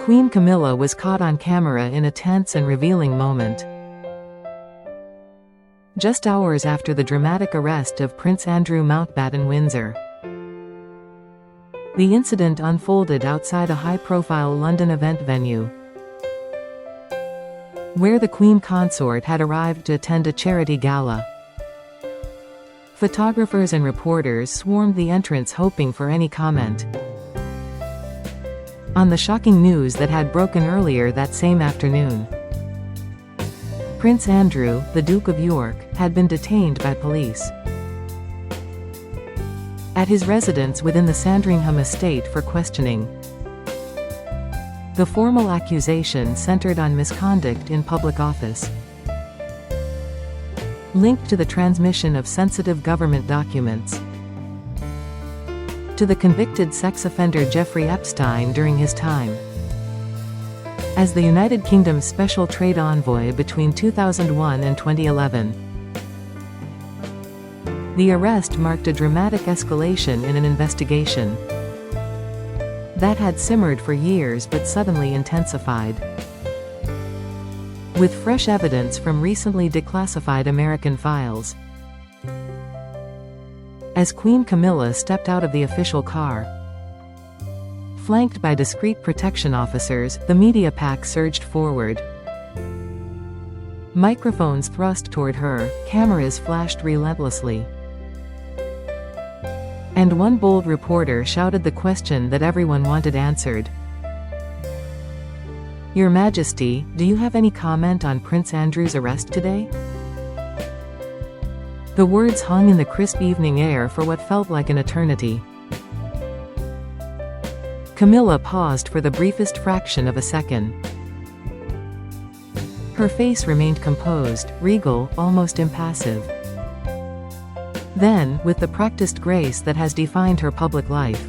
Queen Camilla was caught on camera in a tense and revealing moment. Just hours after the dramatic arrest of Prince Andrew Mountbatten Windsor. The incident unfolded outside a high-profile London event venue, where the Queen Consort had arrived to attend a charity gala. Photographers and reporters swarmed the entrance hoping for any comment on the shocking news that had broken earlier that same afternoon. Prince Andrew, the Duke of York, had been detained by police at his residence within the Sandringham estate for questioning. The formal accusation centered on misconduct in public office, linked to the transmission of sensitive government documents to the convicted sex offender Jeffrey Epstein during his time as the United Kingdom's Special Trade Envoy between 2001 and 2011. The arrest marked a dramatic escalation in an investigation that had simmered for years but suddenly intensified, with fresh evidence from recently declassified American files. As Queen Camilla stepped out of the official car, flanked by discreet protection officers, the media pack surged forward. Microphones thrust toward her, cameras flashed relentlessly, and one bold reporter shouted the question that everyone wanted answered. "Your Majesty, do you have any comment on Prince Andrew's arrest today?" The words hung in the crisp evening air for what felt like an eternity. Camilla paused for the briefest fraction of a second. Her face remained composed, regal, almost impassive. Then, with the practiced grace that has defined her public life,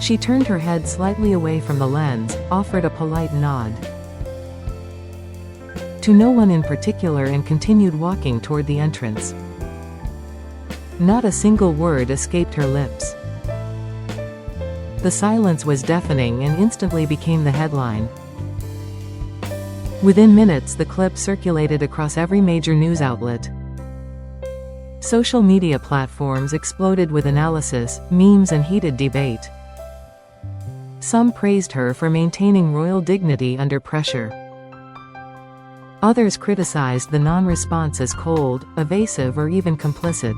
she turned her head slightly away from the lens, offered a polite nod to no one in particular and continued walking toward the entrance. Not a single word escaped her lips. The silence was deafening and instantly became the headline. Within minutes, the clip circulated across every major news outlet. Social media platforms exploded with analysis, memes and heated debate. Some praised her for maintaining royal dignity under pressure. Others criticized the non-response as cold, evasive or even complicit.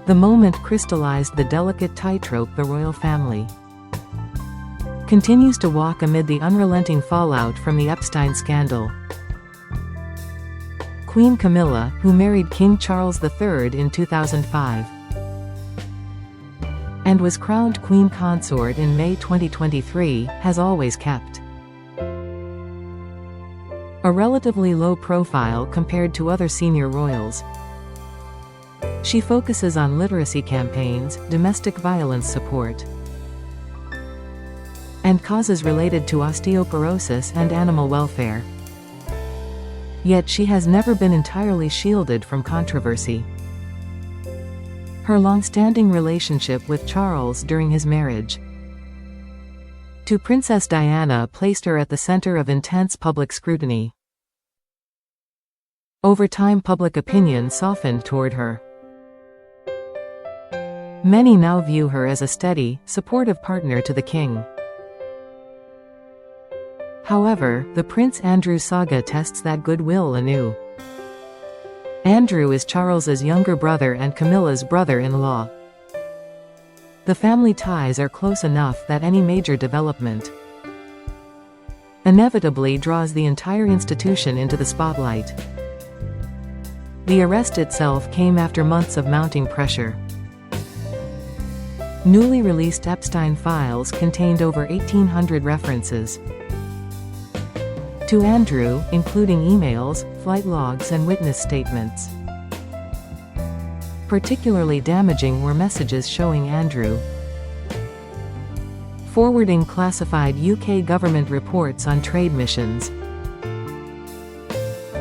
The moment crystallized the delicate tightrope the royal family continues to walk amid the unrelenting fallout from the Epstein scandal. Queen Camilla, who married King Charles III in 2005 and was crowned Queen Consort in May 2023, has always kept a relatively low profile compared to other senior royals. She focuses on literacy campaigns, domestic violence support, and causes related to osteoporosis and animal welfare. Yet she has never been entirely shielded from controversy. Her long-standing relationship with Charles during his marriage to Princess Diana placed her at the center of intense public scrutiny. Over time, public opinion softened toward her. Many now view her as a steady, supportive partner to the king. However, the Prince Andrew saga tests that goodwill anew. Andrew is Charles's younger brother and Camilla's brother-in-law. The family ties are close enough that any major development inevitably draws the entire institution into the spotlight. The arrest itself came after months of mounting pressure. Newly released Epstein files contained over 1,800 references to Andrew, including emails, flight logs and witness statements. Particularly damaging were messages showing Andrew forwarding classified UK government reports on trade missions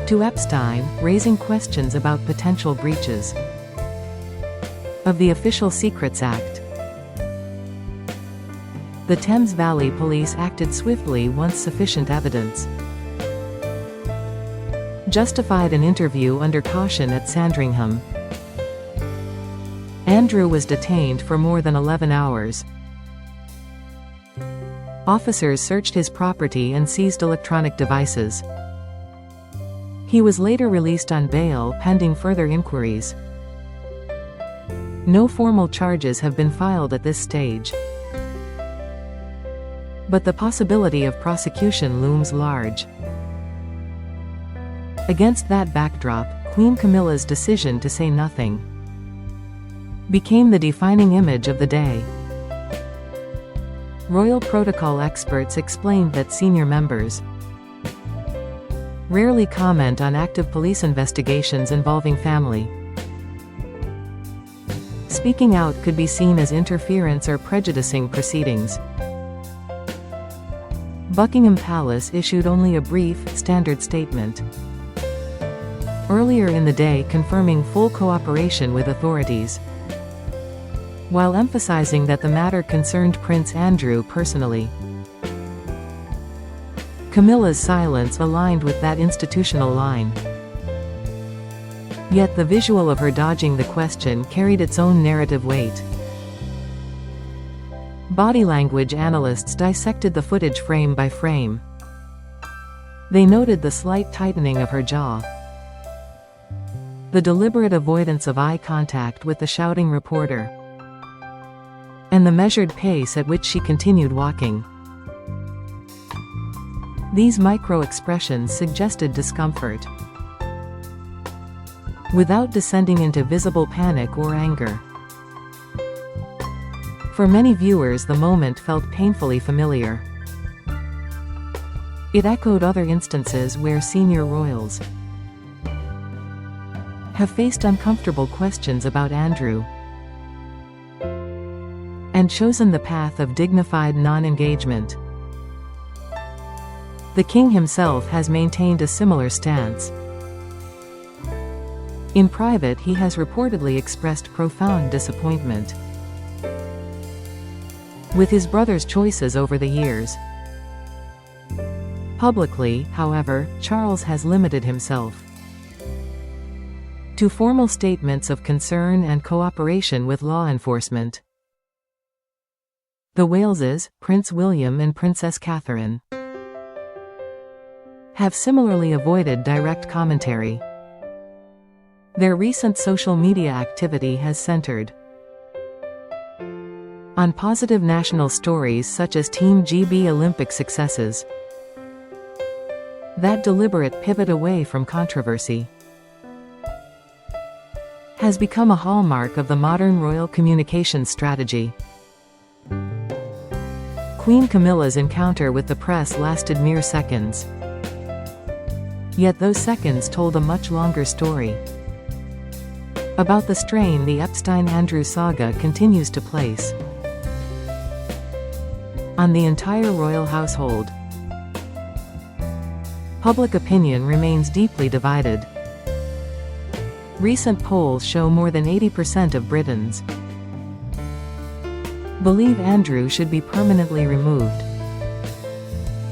to Epstein, raising questions about potential breaches of the Official Secrets Act. The Thames Valley Police acted swiftly once sufficient evidence justified an interview under caution at Sandringham. Andrew was detained for more than 11 hours. Officers searched his property and seized electronic devices. He was later released on bail pending further inquiries. No formal charges have been filed at this stage, but the possibility of prosecution looms large. Against that backdrop, Queen Camilla's decision to say nothing became the defining image of the day. Royal protocol experts explained that senior members rarely comment on active police investigations involving family. Speaking out could be seen as interference or prejudicing proceedings. Buckingham Palace issued only a brief, standard statement earlier in the day confirming full cooperation with authorities, while emphasizing that the matter concerned Prince Andrew personally. Camilla's silence aligned with that institutional line. Yet the visual of her dodging the question carried its own narrative weight. Body language analysts dissected the footage frame by frame. They noted the slight tightening of her jaw, the deliberate avoidance of eye contact with the shouting reporter, and the measured pace at which she continued walking. These micro-expressions suggested discomfort, without descending into visible panic or anger. For many viewers, the moment felt painfully familiar. It echoed other instances where senior royals have faced uncomfortable questions about Andrew and chosen the path of dignified non-engagement. The king himself has maintained a similar stance. In private, he has reportedly expressed profound disappointment with his brother's choices over the years. Publicly, however, Charles has limited himself to formal statements of concern and cooperation with law enforcement. The Waleses, Prince William and Princess Catherine, have similarly avoided direct commentary. Their recent social media activity has centered on positive national stories such as Team GB Olympic successes. That deliberate pivot away from controversy has become a hallmark of the modern royal communications strategy. Queen Camilla's encounter with the press lasted mere seconds. Yet those seconds told a much longer story about the strain the Epstein-Andrew saga continues to place on the entire royal household. Public opinion remains deeply divided. Recent polls show more than 80% of Britons believe Andrew should be permanently removed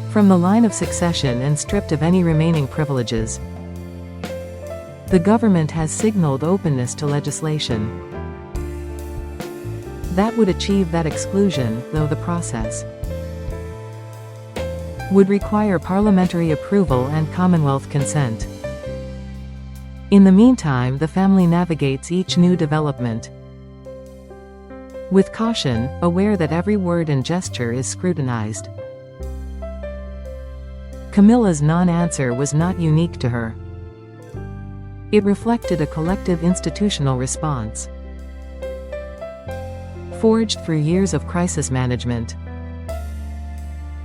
from the line of succession and stripped of any remaining privileges. The government has signaled openness to legislation that would achieve that exclusion, though the process would require parliamentary approval and Commonwealth consent. In the meantime, the family navigates each new development with caution, aware that every word and gesture is scrutinized. Camilla's non-answer was not unique to her. It reflected a collective institutional response, forged through years of crisis management.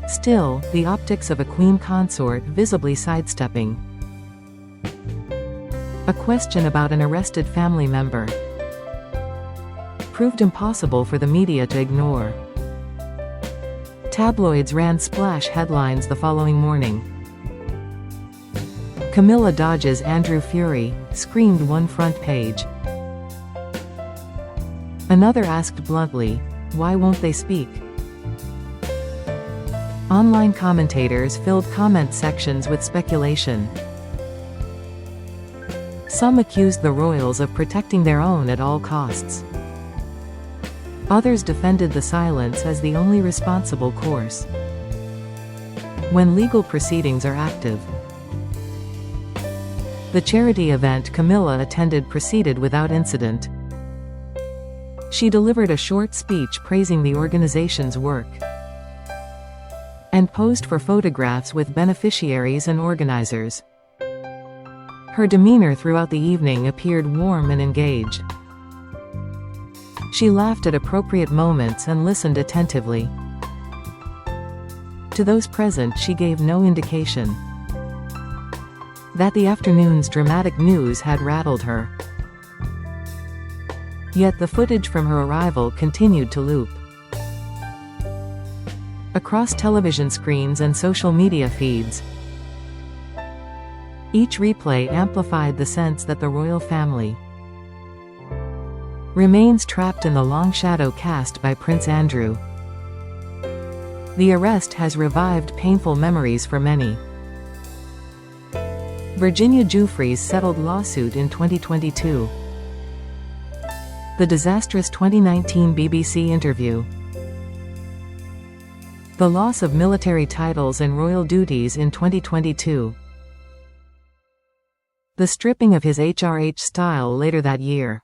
Still, the optics of a queen consort visibly sidestepping a question about an arrested family member proved impossible for the media to ignore. Tabloids ran splash headlines the following morning. Camilla dodges Andrew Fury, screamed one front page. Another asked bluntly, "Why won't they speak?" Online commentators filled comment sections with speculation. Some accused the royals of protecting their own at all costs. Others defended the silence as the only responsible course. When legal proceedings are active. The charity event Camilla attended proceeded without incident. She delivered a short speech praising the organization's work and posed for photographs with beneficiaries and organizers. Her demeanor throughout the evening appeared warm and engaged. She laughed at appropriate moments and listened attentively. To those present she gave no indication that the afternoon's dramatic news had rattled her. Yet the footage from her arrival continued to loop across television screens and social media feeds. Each replay amplified the sense that the royal family remains trapped in the long shadow cast by Prince Andrew. The arrest has revived painful memories for many. Virginia Giuffre's settled lawsuit in 2022. The disastrous 2019 BBC interview. The loss of military titles and royal duties in 2022. The stripping of his HRH style later that year.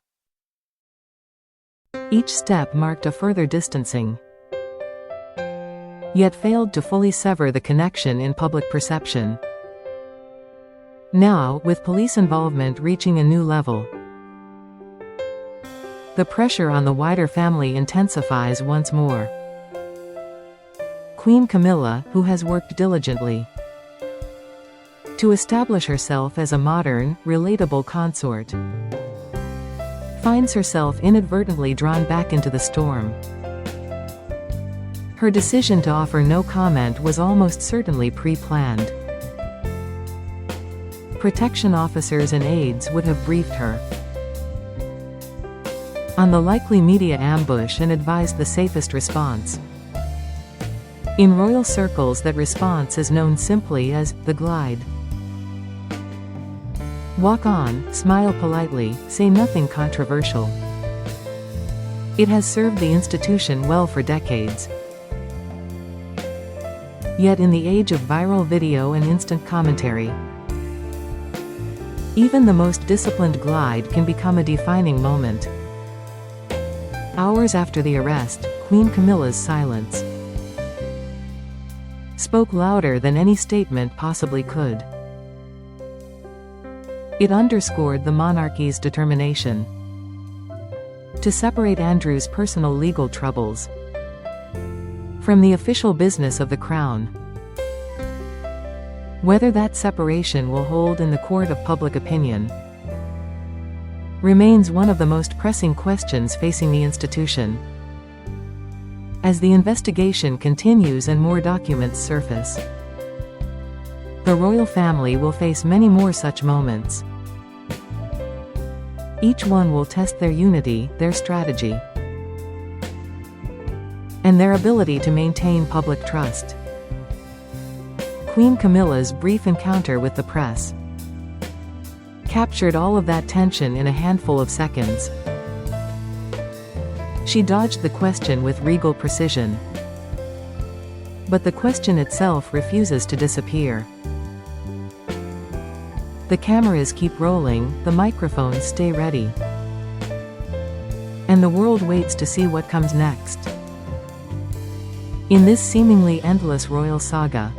Each step marked a further distancing, yet failed to fully sever the connection in public perception. Now, with police involvement reaching a new level, the pressure on the wider family intensifies once more. Queen Camilla, who has worked diligently to establish herself as a modern, relatable consort, finds herself inadvertently drawn back into the storm. Her decision to offer no comment was almost certainly pre-planned. Protection officers and aides would have briefed her on the likely media ambush and advised the safest response. In royal circles, that response is known simply as the glide. Walk on, smile politely, say nothing controversial. It has served the institution well for decades. Yet in the age of viral video and instant commentary, even the most disciplined glide can become a defining moment. Hours after the arrest, Queen Camilla's silence spoke louder than any statement possibly could. It underscored the monarchy's determination to separate Andrew's personal legal troubles from the official business of the crown. Whether that separation will hold in the court of public opinion remains one of the most pressing questions facing the institution. As the investigation continues and more documents surface, the royal family will face many more such moments. Each one will test their unity, their strategy, and their ability to maintain public trust. Queen Camilla's brief encounter with the press captured all of that tension in a handful of seconds. She dodged the question with regal precision, but the question itself refuses to disappear. The cameras keep rolling, the microphones stay ready, and the world waits to see what comes next. In this seemingly endless royal saga,